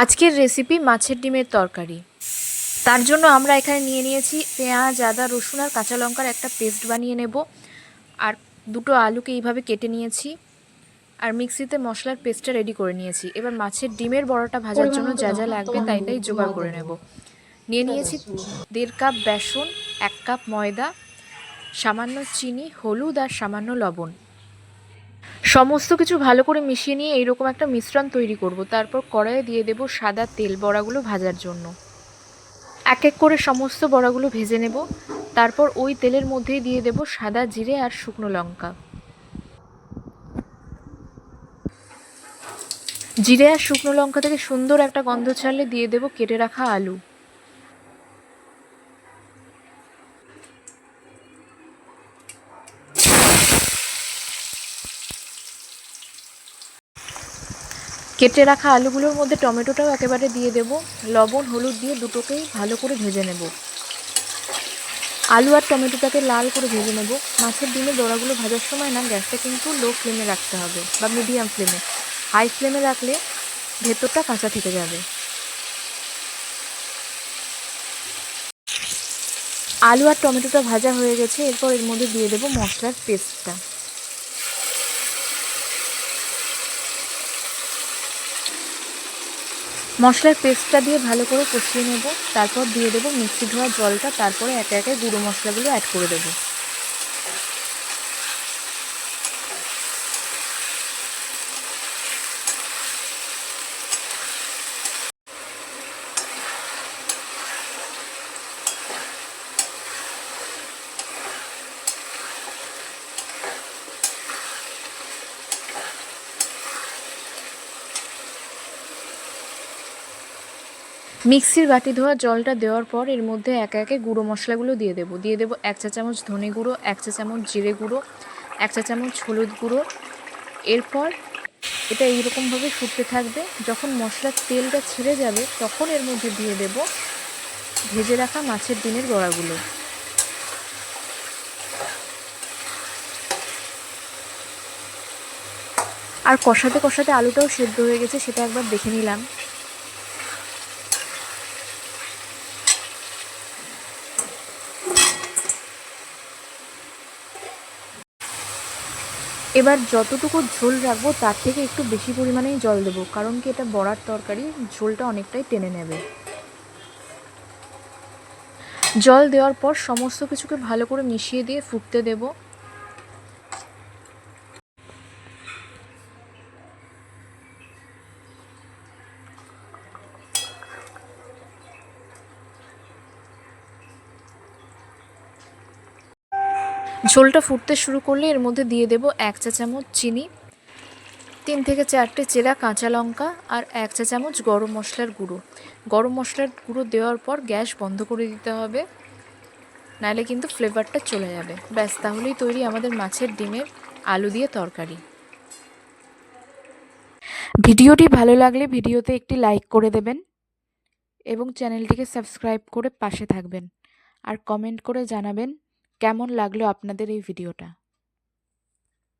আজকের রেসিপি মাছের ডিমের তরকারি। তার জন্য আমরা এখানে নিয়ে নিয়েছি পেঁয়াজ, আদা, রসুন আর কাঁচা লঙ্কার একটা পেস্ট বানিয়ে নেব। আর দুটো আলুকে এইভাবে কেটে নিয়েছি আর মিক্সিতে মশলার পেস্টটা রেডি করে নিয়েছি। এবার মাছের ডিমের বড়াটা ভাজার জন্য যা যা লাগবে তাই জোগাড় করে নেব। নিয়ে নিয়েছি 1.5 কাপ বেসন, 1 কাপ ময়দা, সামান্য চিনি, হলুদ আর সামান্য লবণ। সমস্ত কিছু ভালো করে মিশিয়ে নিয়ে এইরকম একটা মিশ্রণ তৈরি করব। তারপর কড়াইয়ে দিয়ে দেব সাদা তেল বড়াগুলো ভাজার জন্য। এক এক করে সমস্ত বড়াগুলো ভেজে নেব। তারপর ওই তেলের মধ্যেই দিয়ে দেব সাদা জিরে আর শুকনো লঙ্কা। জিরে আর শুকনো লঙ্কা থেকে সুন্দর একটা গন্ধ ছাড়লে দিয়ে দেব কেটে রাখা আলু। কেটে রাখা আলুগুলোর মধ্যে টমেটোটাও একেবারে দিয়ে দেব। লবণ হলুদ দিয়ে দুটোকেই ভালো করে ভেজে নেব। আলু আর টমেটোটাকে লাল করে ভেজে নেব। মাছের ডিমের বড়াগুলো ভাজার সময় না গ্যাসটা কিন্তু লো ফ্লেমে রাখতে হবে বা মিডিয়াম ফ্লেমে। হাই ফ্লেমে রাখলে ভেতরটা কাঁচা থেকে যাবে। আলু আর টমেটোটা ভাজা হয়ে গেছে। এরপর এর মধ্যে দিয়ে দেব মশলার পেস্টটা। মশলার পেস্টটা দিয়ে ভালো করে কষিয়ে নেব। তারপর দিয়ে দেব মিক্সি ধোয়া জলটা। তারপরে একে একে গুঁড়ো মশলাগুলো অ্যাড করে দেব। মিক্সির বাটি ধোয়া জলটা দেওয়ার পর এর মধ্যে একে একে গুঁড়ো মশলাগুলো দিয়ে দেব। 1 চা চামচ ধনে গুঁড়ো, 1 চা চামচ জিরে গুঁড়ো, 1 চা চামচ হলুদ গুঁড়ো। এরপর এটা এইরকমভাবে ফুটতে থাকবে। যখন মশলার তেলটা ছেড়ে যাবে তখন এর মধ্যে দিয়ে দেব ভেজে রাখা মাছের ডিমের বড়াগুলো। আর কষাতে কষাতে আলুটাও সেদ্ধ হয়ে গেছে, সেটা একবার দেখে নিলাম। এবার যতটুকু ঝোল রাখবো তার থেকে একটু বেশি পরিমাণেই জল দেবো, কারণ কি এটা বড়ার তরকারি, ঝোলটা অনেকটাই টেনে নেবে। জল দেওয়ার পর সমস্ত কিছুকে ভালো করে মিশিয়ে দিয়ে ফুটতে দেব। ঝোলটা ফুটতে শুরু করলে এর মধ্যে দিয়ে দেব 1 চা চামচ চিনি, 3 থেকে 4টে চেরা কাঁচা লঙ্কা আর 1 চা চামচ গরম মশলার গুঁড়ো। গরম মশলার গুঁড়ো দেওয়ার পর গ্যাস বন্ধ করে দিতে হবে, নাহলে কিন্তু ফ্লেভারটা চলে যাবে। ব্যাস, তাহলেই তৈরি আমাদের মাছের ডিমের আলু দিয়ে তরকারি। ভিডিওটি ভালো লাগলে ভিডিওতে একটি লাইক করে দেবেন এবং চ্যানেলটিকে সাবস্ক্রাইব করে পাশে থাকবেন। আর কমেন্ট করে জানাবেন কেমন লাগলো আপনাদের এই ভিডিওটা।